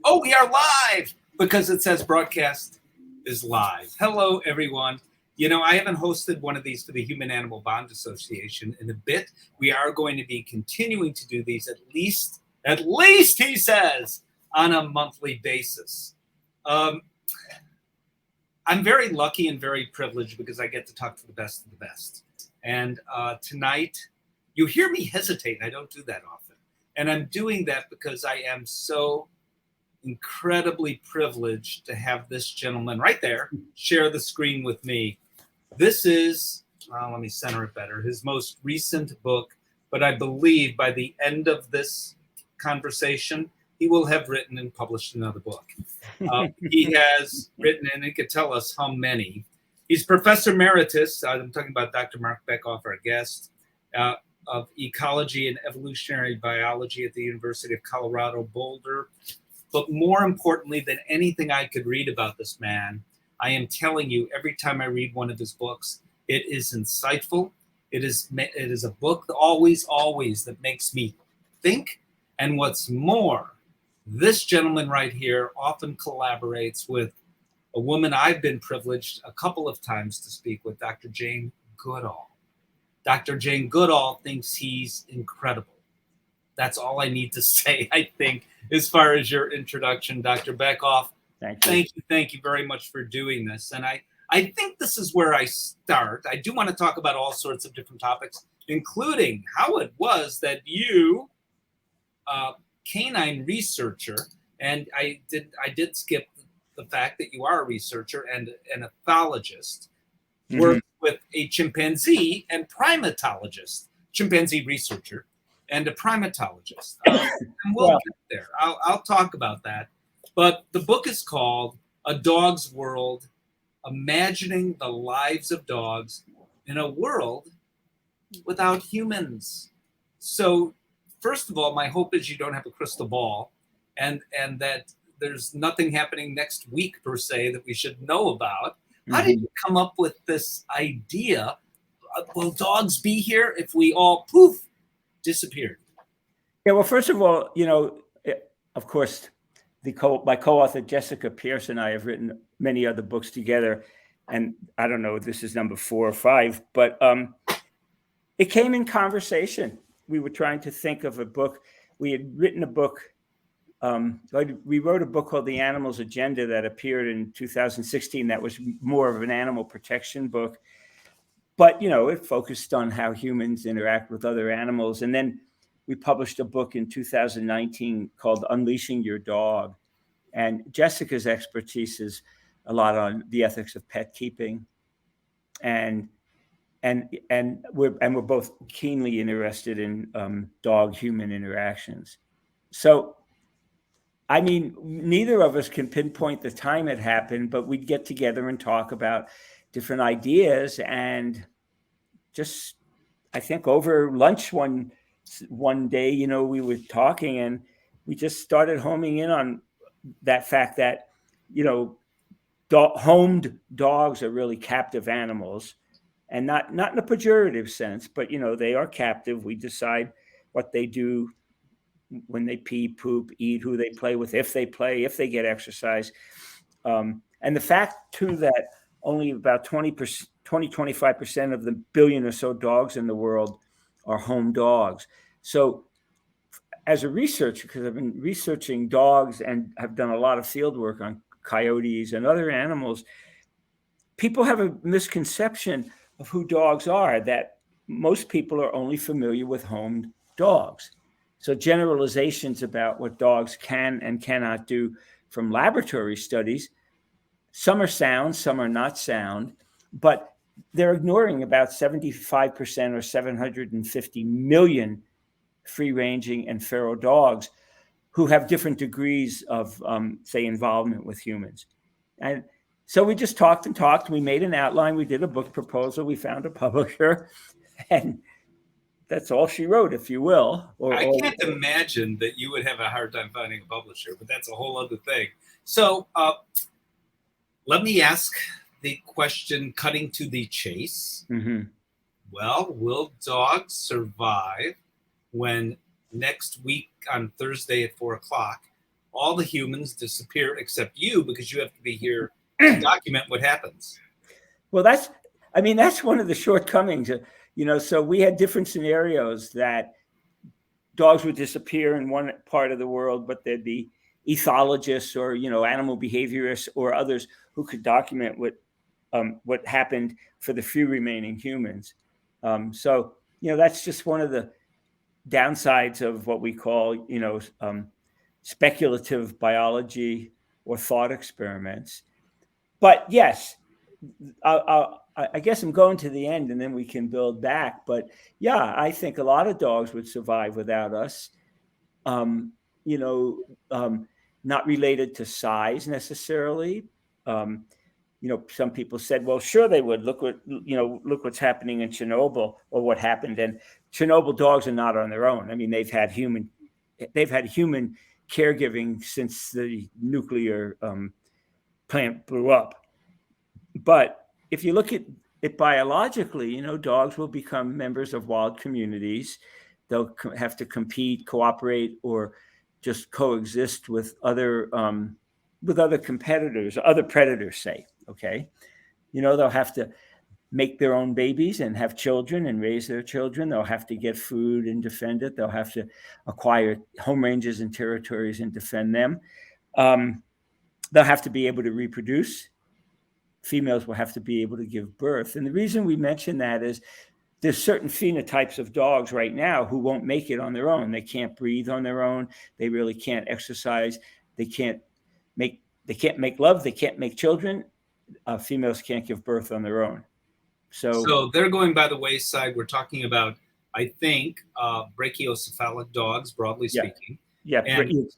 Oh, we are live because it says broadcast is live. Hello, everyone. You know, I haven't hosted one of these for the Human Animal Bond Association in a bit. We are going to be continuing to do these at least, he says, on a monthly basis. I'm very lucky and very privileged because I get to talk to the best of the best. And tonight, you hear me hesitate. I don't do that often. And I'm doing that because I am so incredibly privileged to have this gentleman right there share the screen with me. This is, let me center it better, his most recent book, but I believe by the end of this conversation, he will have written and published another book. He has written, and he could tell us how many. He's Professor Emeritus, I'm talking about Dr. Marc Bekoff, our guest, of Ecology and Evolutionary Biology at the University of Colorado, Boulder. But more importantly than anything I could read about this man, I am telling you, every time I read one of his books, it is insightful. It is a book always that makes me think. And what's more, this gentleman right here often collaborates with a woman I've been privileged a couple of times to speak with, Dr. Jane Goodall. Dr. Jane Goodall thinks he's incredible. That's all I need to say, I think, as far as your introduction, Dr. Bekoff. Thank you very much for doing this. And I think this is where I start. I do want to talk about all sorts of different topics, including how it was that you, canine researcher, and I did skip the fact that you are a researcher and an ethologist, worked with a chimpanzee and primatologist, chimpanzee researcher, and a primatologist. And we'll get there. I'll talk about that. But the book is called A Dog's World, Imagining the Lives of Dogs in a World Without Humans. So, first of all, my hope is you don't have a crystal ball and that there's nothing happening next week, per se, that we should know about. How did you come up with this idea? Will dogs be here if we all, poof, disappeared? Yeah, well, first of all, you know, of course, my co-author Jessica Pierce and I have written many other books together, and I don't know if this is number 4 or 5, but it came in conversation. We were trying to think of a book. We had written a book. We wrote a book called The Animal's Agenda that appeared in 2016. That was more of an animal protection book, but you know, it focused on how humans interact with other animals. And then we published a book in 2019 called Unleashing Your Dog. And Jessica's expertise is a lot on the ethics of pet keeping. And we're both keenly interested in dog-human interactions. So, I mean, neither of us can pinpoint the time it happened, but we'd get together and talk about different ideas. And just, I think over lunch one day, you know, we were talking and we just started homing in on that fact that, you know, homed dogs are really captive animals, and not in a pejorative sense, but, you know, they are captive. We decide what they do when they pee, poop, eat, who they play with, if they play, if they get exercise. And the fact, too, that only about 25% of the billion or so dogs in the world are home dogs. So as a researcher, because I've been researching dogs and have done a lot of field work on coyotes and other animals, people have a misconception of who dogs are, that most people are only familiar with homed dogs. So generalizations about what dogs can and cannot do from laboratory studies, some are sound, some are not sound, but they're ignoring about 75% or 750 million free-ranging and feral dogs who have different degrees of, say, involvement with humans. And so we just talked and talked. We made an outline. We did a book proposal. We found a publisher. And that's all she wrote, if you will. I can't imagine that you would have a hard time finding a publisher, but that's a whole other thing. So let me ask the question, cutting to the chase. Well, will dogs survive when next week on Thursday at 4 o'clock, all the humans disappear except you because you have to be here to document what happens. Well, that's one of the shortcomings. So we had different scenarios that dogs would disappear in one part of the world, but there'd be ethologists or animal behaviorists or others who could document what happened for the few remaining humans. So that's just one of the downsides of what we call speculative biology or thought experiments. But yes, I guess I'm going to the end and then we can build back. But yeah, I think a lot of dogs would survive without us. Not related to size necessarily. Some people said, well, sure they would. Look what's happening in Chernobyl, or what happened. And Chernobyl dogs are not on their own. I mean, they've had human caregiving since the nuclear plant blew up. But if you look at it biologically, dogs will become members of wild communities. They'll have to compete, cooperate, or just coexist with other competitors, other predators, say. Okay, they'll have to make their own babies and have children and raise their children. They'll have to get food and defend it. They'll have to acquire home ranges and territories and defend them. They'll have to be able to reproduce. Females will have to be able to give birth. And the reason we mention that is there's certain phenotypes of dogs right now who won't make it on their own. They can't breathe on their own. They really can't exercise. They can't make love. They can't make children. Females can't give birth on their own. So they're going by the wayside. We're talking about, I think, brachiocephalic dogs, broadly speaking. Yeah,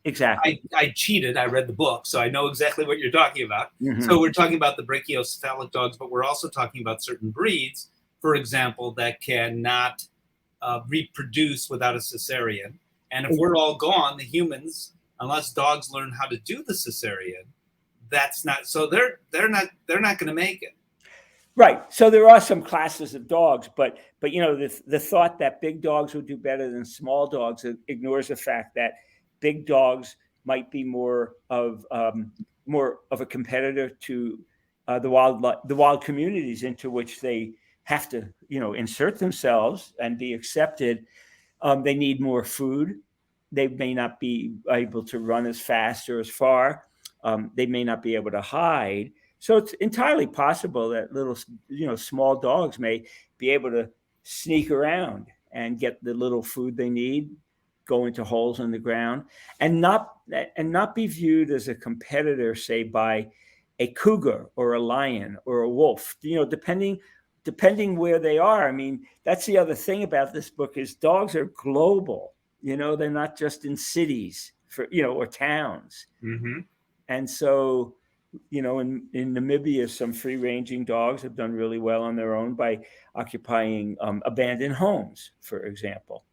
exactly. I cheated. I read the book, so I know exactly what you're talking about. Mm-hmm. So we're talking about the brachiocephalic dogs, but we're also talking about certain breeds, for example, that cannot reproduce without a cesarean. And if we're all gone, the humans, unless dogs learn how to do the cesarean, that's not. So they're not going to make it. Right. So there are some classes of dogs, but the thought that big dogs will do better than small dogs ignores the fact that big dogs might be more of a competitor to the wild communities into which they have to insert themselves and be accepted. They need more food. They may not be able to run as fast or as far. They may not be able to hide. So it's entirely possible that little, small dogs may be able to sneak around and get the little food they need, go into holes in the ground, and not be viewed as a competitor, say, by a cougar or a lion or a wolf. Depending where they are. I mean, that's the other thing about this book is dogs are global. They're not just in cities or towns. Mm-hmm. And so, in Namibia, some free-ranging dogs have done really well on their own by occupying abandoned homes, for example.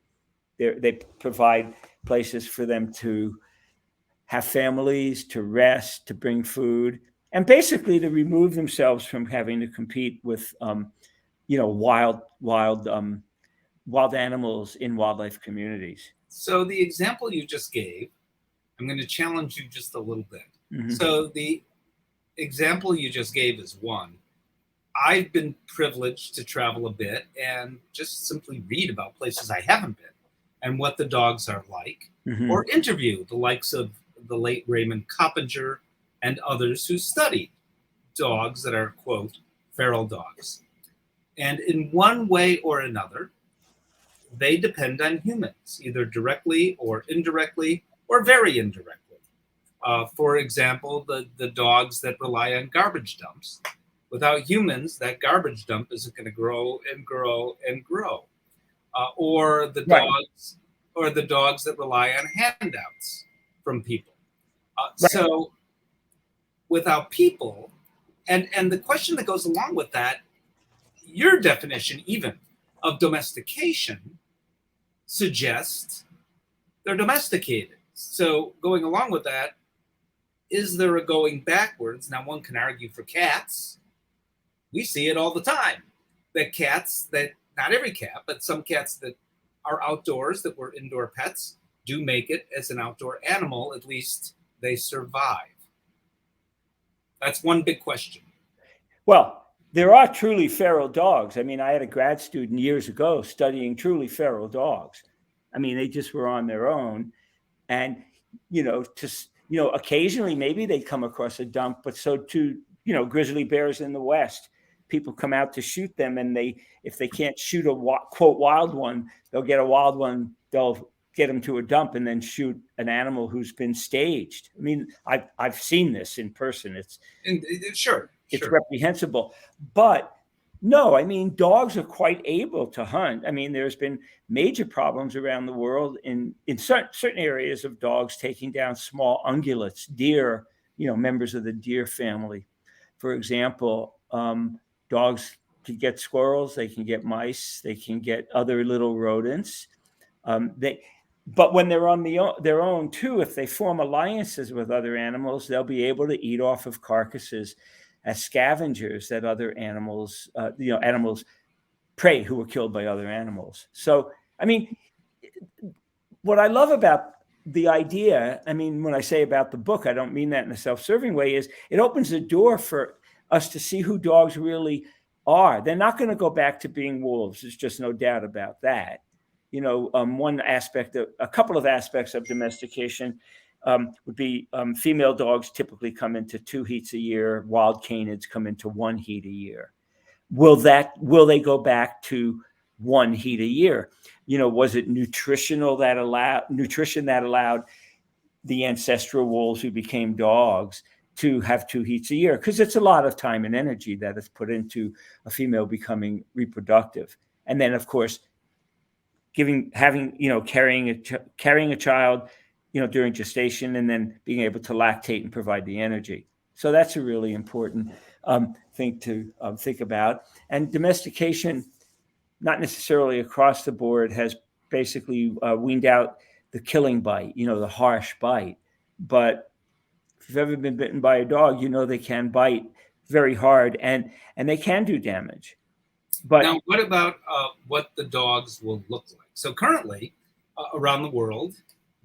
They provide places for them to have families, to rest, to bring food, and basically to remove themselves from having to compete with, wild animals in wildlife communities. So the example you just gave, I'm going to challenge you just a little bit. Mm-hmm. So the example you just gave is one. I've been privileged to travel a bit and just simply read about places I haven't been and what the dogs are like, mm-hmm. or interview the likes of the late Raymond Coppinger and others who studied dogs that are, quote, feral dogs. And in one way or another, they depend on humans, either directly or indirectly or very indirectly. For example, the dogs that rely on garbage dumps. Without humans, that garbage dump isn't going to grow and grow and grow. Or the dogs that rely on handouts from people. So without people, and the question that goes along with that, your definition even of domestication suggests they're domesticated. So going along with that, is there a going backwards? Now, one can argue for cats. We see it all the time. That cats that, not every cat, but some cats that are outdoors, that were indoor pets, do make it as an outdoor animal, at least they survive? That's one big question. Well, there are truly feral dogs. I mean, I had a grad student years ago studying truly feral dogs. I mean, they just were on their own. And, occasionally maybe they come across a dump, but so too, grizzly bears in the West. People come out to shoot them, and if they can't shoot a quote wild one, they'll get a wild one. They'll get them to a dump and then shoot an animal who's been staged. I mean, I've seen this in person. It's reprehensible, but no, I mean, dogs are quite able to hunt. I mean, there's been major problems around the world in certain areas of dogs taking down small ungulates, deer, members of the deer family. For example, dogs can get squirrels, they can get mice, they can get other little rodents. But when they're on their own too, if they form alliances with other animals, they'll be able to eat off of carcasses as scavengers that other animals, animals prey who were killed by other animals. So, I mean, what I love about the idea, I mean, when I say about the book, I don't mean that in a self-serving way, is it opens the door for us to see who dogs really are. They're not going to go back to being wolves. There's just no doubt about that. A couple of aspects of domestication would be female dogs typically come into 2 heats a year. Wild canids come into 1 heat a year. Will they go back to 1 heat a year? Was it nutrition that allowed the ancestral wolves who became dogs to have 2 heats a year? Because it's a lot of time and energy that is put into a female becoming reproductive. And then, of course, carrying a child, during gestation, and then being able to lactate and provide the energy. So that's a really important thing to think about. And domestication, not necessarily across the board, has basically weaned out the killing bite, the harsh bite. But if you've ever been bitten by a dog, they can bite very hard and they can do damage. But now, what about what the dogs will look like? So currently, around the world,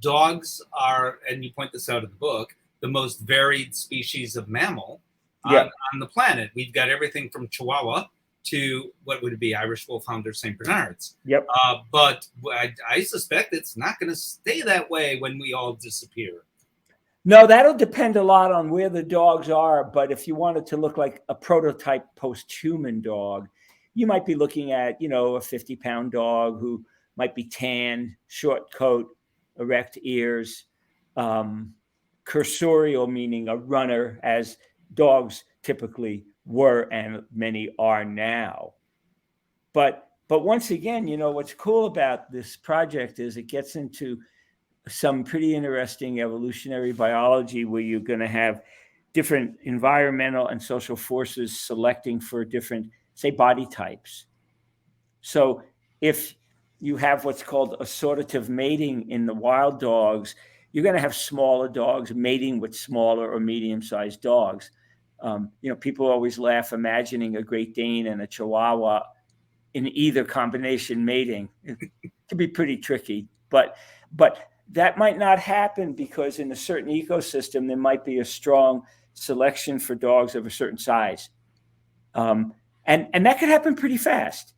dogs are, and you point this out in the book, the most varied species of mammal on the planet. We've got everything from Chihuahua to what would it be, Irish Wolfhound or St. Bernards. Yep. But I suspect it's not going to stay that way when we all disappear. No, that'll depend a lot on where the dogs are. But if you wanted to look like a prototype post-human dog, you might be looking at, a 50-pound dog who might be tan, short coat, erect ears, cursorial, meaning a runner, as dogs typically were and many are now. But once again, what's cool about this project is it gets into some pretty interesting evolutionary biology where you're going to have different environmental and social forces selecting for different, say, body types. So if you have what's called assortative mating in the wild dogs, you're going to have smaller dogs mating with smaller or medium-sized dogs. People always laugh imagining a Great Dane and a Chihuahua in either combination mating. It can be pretty tricky, but that might not happen because in a certain ecosystem, there might be a strong selection for dogs of a certain size. And that could happen pretty fast.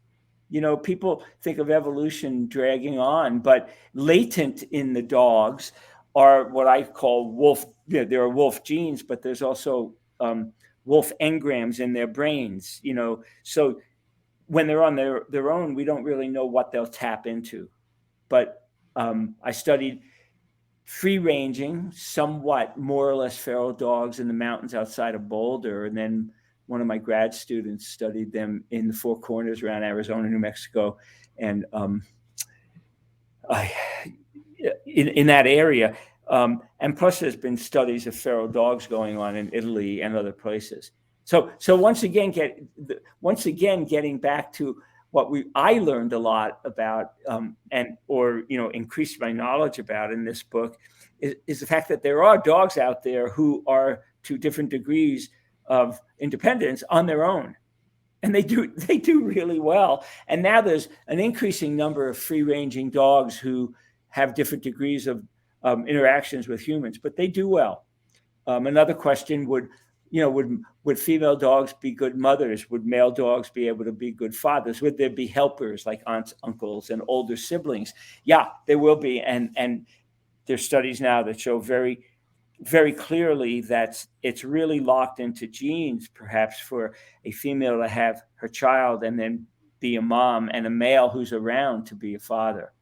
People think of evolution dragging on, but latent in the dogs are what I call wolf. There are wolf genes, but there's also wolf engrams in their brains. So when they're on their own, we don't really know what they'll tap into. But I studied free-ranging, somewhat more or less feral dogs in the mountains outside of Boulder, and then one of my grad students studied them in the Four Corners around Arizona, New Mexico, and in that area. And plus, there's been studies of feral dogs going on in Italy and other places. So once again, getting back to what I learned a lot about, increased my knowledge about in this book, is the fact that there are dogs out there who are to different degrees of independence on their own, and they do really well. And now there's an increasing number of free-ranging dogs who have different degrees of interactions with humans, but they do well. Another question would female dogs be good mothers? Would male dogs be able to be good fathers? Would there be helpers like aunts, uncles, and older siblings? Yeah, there will be. And there's studies now that show very, very clearly that it's really locked into genes, perhaps, for a female to have her child and then be a mom, and a male who's around to be a father.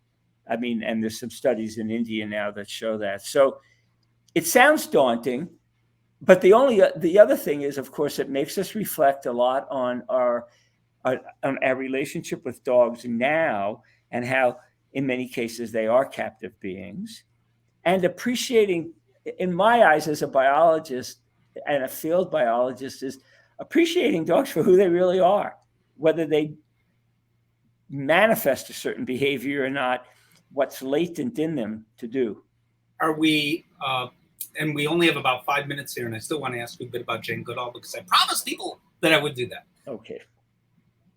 I mean, and there's some studies in India now that show that. So it sounds daunting. But the other thing is, of course, it makes us reflect a lot on our relationship with dogs now, and how, in many cases, they are captive beings, and appreciating, in my eyes, as a biologist and a field biologist, is appreciating dogs for who they really are, whether they manifest a certain behavior or not, what's latent in them to do. Are we? And we only have about 5 minutes here, and I still want to ask you a bit about Jane Goodall, because I promised people that I would do that. Okay.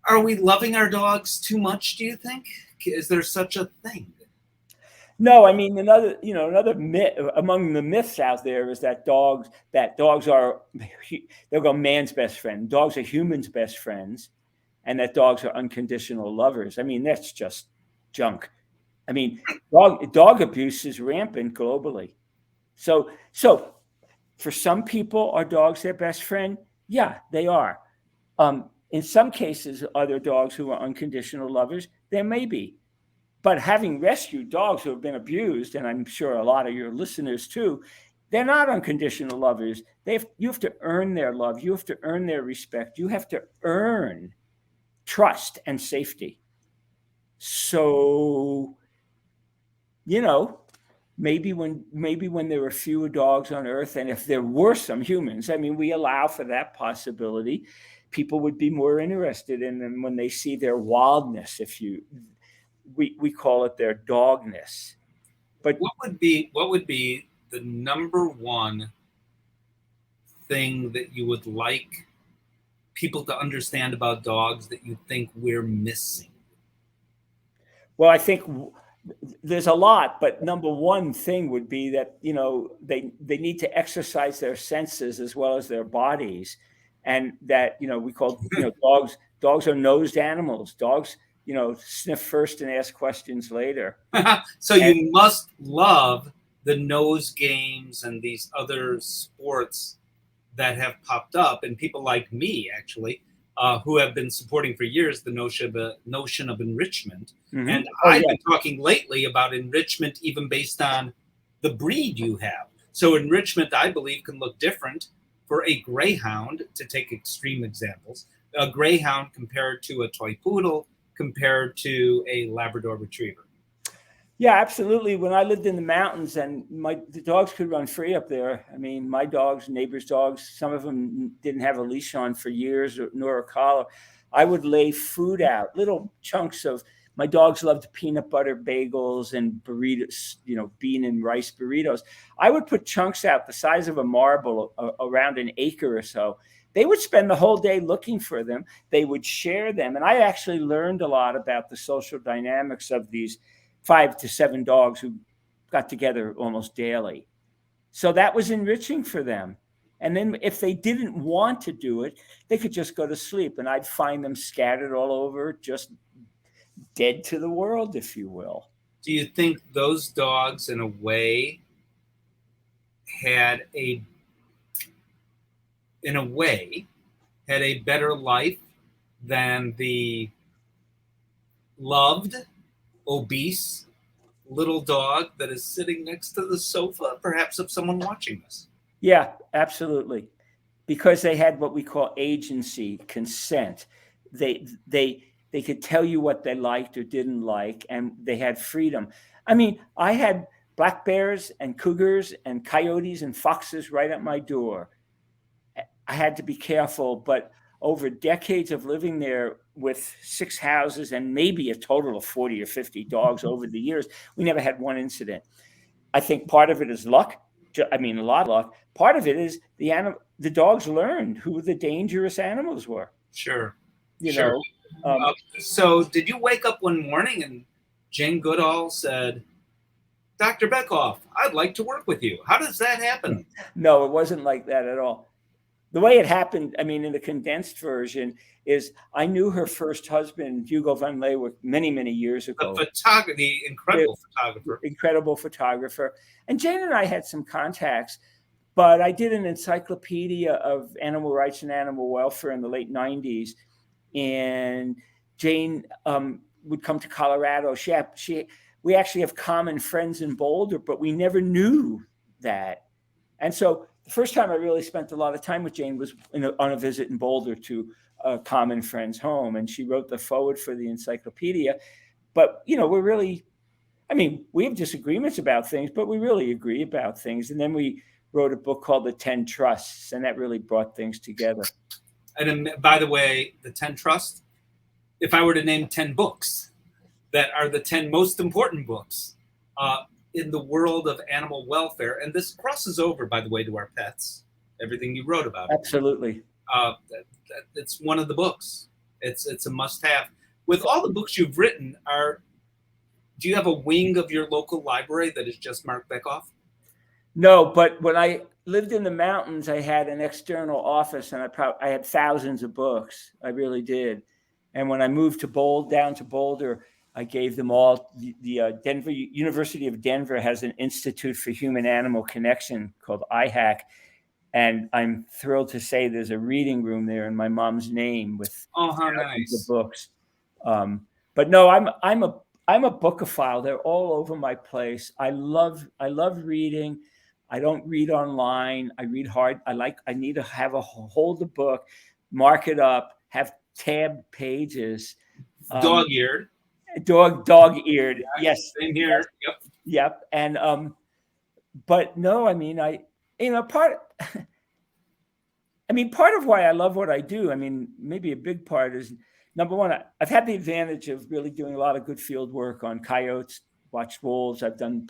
Are we loving our dogs too much, do you think? Is there such a thing? No, I mean, another myth among the myths out there is that dogs are, they'll go man's best friend. Dogs are humans' best friends, and that dogs are unconditional lovers. I mean, that's just junk. I mean, dog abuse is rampant globally. So for some people, are dogs their best friend? Yeah, they are. In some cases, are there dogs who are unconditional lovers? There may be. But having rescued dogs who have been abused, and I'm sure a lot of your listeners too, they're not unconditional lovers. You have to earn their love. You have to earn their respect. You have to earn trust and safety. So, maybe when there were fewer dogs on Earth, and if there were some humans, I mean, we allow for that possibility, people would be more interested in them when they see their wildness. We call it their dogness. But what would be the number one thing that you would like people to understand about dogs that you think we're missing? Well, I think there's a lot, but number one thing would be that, they need to exercise their senses as well as their bodies. And that, we call, dogs are nosed animals. Dogs, sniff first and ask questions later. So you must love the nose games and these other sports that have popped up, and people like me, actually, who have been supporting for years the notion of enrichment. Mm-hmm. And I've been talking lately about enrichment even based on the breed you have. So enrichment, I believe, can look different for a greyhound, to take extreme examples. A greyhound compared to a toy poodle, compared to a Labrador retriever. Yeah, absolutely. When I lived in the mountains, and the dogs could run free up there. I mean, my dogs, neighbors' dogs, some of them didn't have a leash on for years, nor a collar. I would lay food out, little chunks of. My dogs loved peanut butter bagels and burritos, bean and rice burritos. I would put chunks out the size of a marble, around an acre or so. They would spend the whole day looking for them. They would share them. And I actually learned a lot about the social dynamics of these 5 to 7 dogs who got together almost daily. So that was enriching for them. And then if they didn't want to do it, they could just go to sleep, and I'd find them scattered all over, just dead to the world, if you will. Do you think those dogs, in a way, had a better life than the loved, obese little dog that is sitting next to the sofa, perhaps, of someone watching this? Yeah, absolutely. Because they had what we call agency, consent. They could tell you what they liked or didn't like, and they had freedom. I mean, I had black bears and cougars and coyotes and foxes right at my door. I had to be careful, but over decades of living there with 6 houses and maybe a total of 40 or 50 dogs over the years, we never had one incident. I think part of it is luck. I mean, a lot of luck. Part of it is the dogs learned who the dangerous animals were. Sure. Sure. So did you wake up one morning and Jane Goodall said, Dr. Bekoff, I'd like to work with you. How does that happen? No, it wasn't like that at all. The way it happened, I mean, in the condensed version, is I knew her first husband, Hugo van Leeuwen, many, many years ago. The incredible photographer. And Jane and I had some contacts, but I did an encyclopedia of animal rights and animal welfare in the late 90s. And Jane would come to Colorado. We actually have common friends in Boulder, but we never knew that. And so the first time I really spent a lot of time with Jane was on a visit in Boulder to a common friend's home. And she wrote the foreword for the encyclopedia. But, we're really, we have disagreements about things, but we really agree about things. And then we wrote a book called The 10 Trusts, and that really brought things together. And by the way, the 10 Trusts, if I were to name 10 books that are the 10 most important books in the world of animal welfare, and this crosses over, by the way, to our pets, everything you wrote about. Absolutely. It's one of the books. It's a must-have. With all the books you've written, do you have a wing of your local library that is just Marc Bekoff? No, but when I lived in the mountains, I had an external office, and I had thousands of books. I really did. And when I moved down to Boulder, I gave them all. The University of Denver has an Institute for Human-Animal Connection called IHAC, and I'm thrilled to say there's a reading room there in my mom's name with thousands of books. But no, I'm a bookophile. They're all over my place. I love reading. I don't read online. I read hard. I need to hold the book, mark it up, have tabbed pages. Dog-eared. Dog-eared. Yes. Same here. Yep. And but no, part of why I love what I do, maybe a big part is, number one, I've had the advantage of really doing a lot of good field work on coyotes, watched wolves. I've done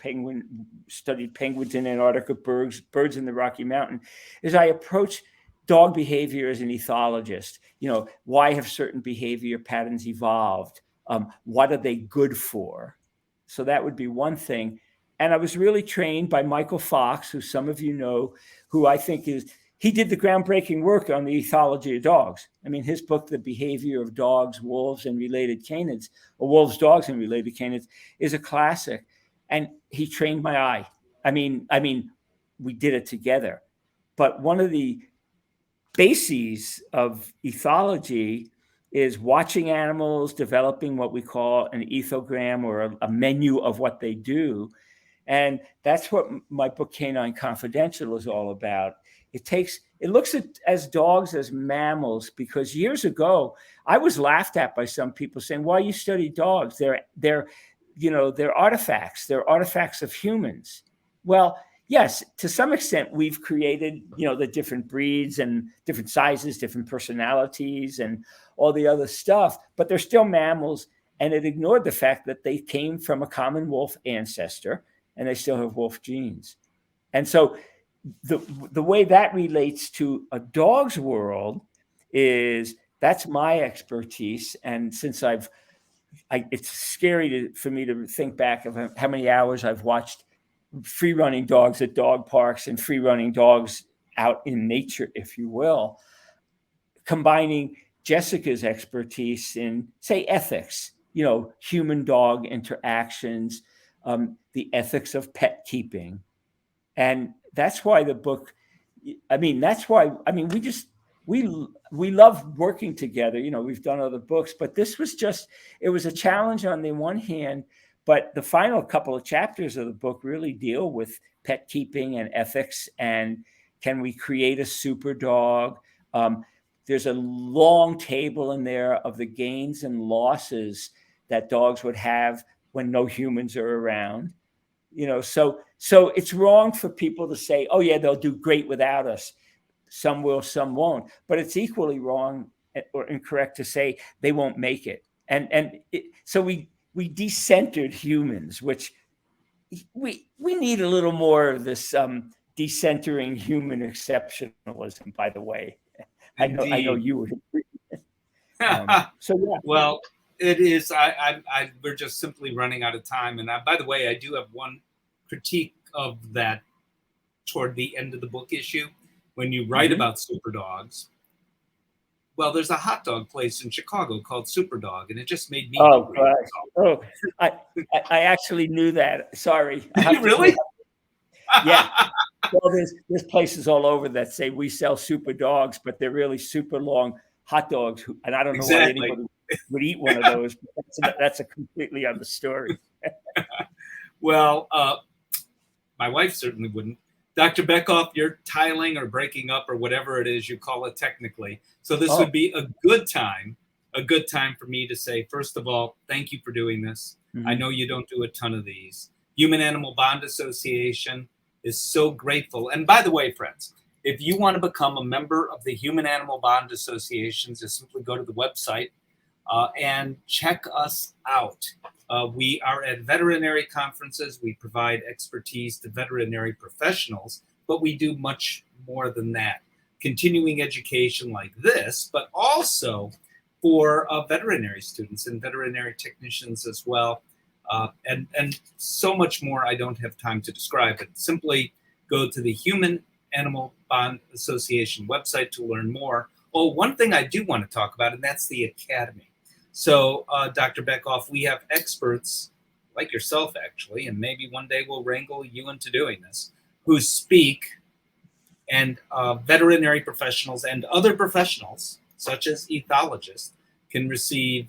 studied penguins in Antarctica, birds in the Rocky Mountain. As I approach dog behavior as an ethologist, why have certain behavior patterns evolved? What are they good for? So that would be one thing. And I was really trained by Michael Fox, who some of you know, who I think he did the groundbreaking work on the ethology of dogs. His book, The Behavior of Dogs, Wolves, and Related Canids, or Wolves, Dogs, and Related Canids, is a classic. And he trained my eye. We did it together. But one of the bases of ethology is watching animals, developing what we call an ethogram, or a menu of what they do. And that's what my book, Canine Confidential, is all about. It looks at dogs as mammals, because years ago I was laughed at by some people saying, "Why you study dogs? They're artifacts. They're artifacts of humans." Well, yes, to some extent we've created, the different breeds and different sizes, different personalities, and all the other stuff, but they're still mammals. And it ignored the fact that they came from a common wolf ancestor, and they still have wolf genes. And so the way that relates to a dog's world is, that's my expertise. And since it's scary for me to think back of how many hours I've watched free running dogs at dog parks and free running dogs out in nature, if you will, combining Jessica's expertise in, say, ethics, human dog interactions, the ethics of pet keeping. And that's why the book, we love working together. We've done other books, but this was it was a challenge on the one hand, but the final couple of chapters of the book really deal with pet keeping and ethics, and can we create a super dog? There's a long table in there of the gains and losses that dogs would have when no humans are around. So it's wrong for people to say, "Oh yeah, they'll do great without us." Some will, some won't. But it's equally wrong or incorrect to say they won't make it. So we decentered humans, which we need a little more of this decentering human exceptionalism, by the way. I know you would agree. So yeah. Well, it is. We're just simply running out of time. And by the way, I do have one critique of that toward the end of the book issue when you write about super dogs. Well, there's a hot dog place in Chicago called Superdog, and it just made me hungry. Oh, I actually knew that. Sorry. Did you really? Yeah. Well, there's places all over that say we sell super dogs, but they're really super long hot dogs. And I don't know why anybody would eat one of those. But that's a completely other story. Well, my wife certainly wouldn't. Dr. Bekoff, you're tiling or breaking up or whatever it is you call it technically. So this would be a good time for me to say, first of all, thank you for doing this. I know you don't do a ton of these. Human Animal Bond Association is so grateful. And by the way, friends, if you want to become a member of the Human Animal Bond Associations, just simply go to the website and check us out. We are at veterinary conferences. We provide expertise to veterinary professionals, but we do much more than that. Continuing education like this, but also for veterinary students and veterinary technicians as well. And so much more I don't have time to describe, but simply go to the Human Animal Bond Association website to learn more. Oh, one thing I do want to talk about, and that's the Academy. So, Dr. Bekoff, we have experts like yourself, actually, and maybe one day we'll wrangle you into doing this, who speak, and veterinary professionals and other professionals, such as ethologists, can receive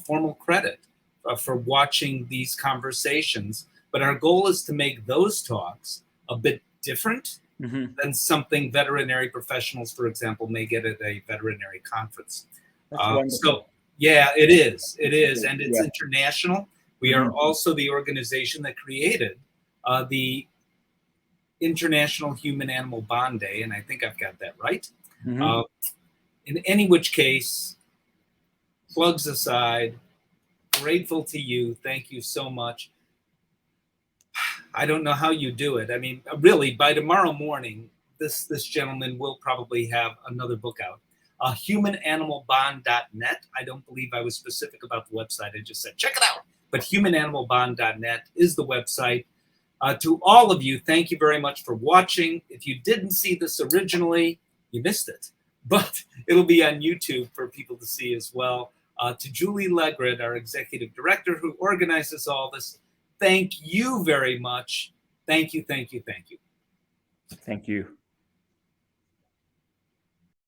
formal credit for watching these conversations. But our goal is to make those talks a bit different than something veterinary professionals, for example, may get at a veterinary conference. So, yeah, it is. It is. And it's international. We are also the organization that created the International Human Animal Bond Day. And I think I've got that right. In any which case, plugs aside, grateful to you. Thank you so much. I don't know how you do it. I mean, really, by tomorrow morning, this gentleman will probably have another book out. Humananimalbond.net. I don't believe I was specific about the website. I just said, check it out. But humananimalbond.net is the website. To all of you, thank you very much for watching. If you didn't see this originally, you missed it. But it'll be on YouTube for people to see as well. To Julie Legrid, our executive director, who organizes all this, thank you very much. Thank you, thank you, thank you. Thank you.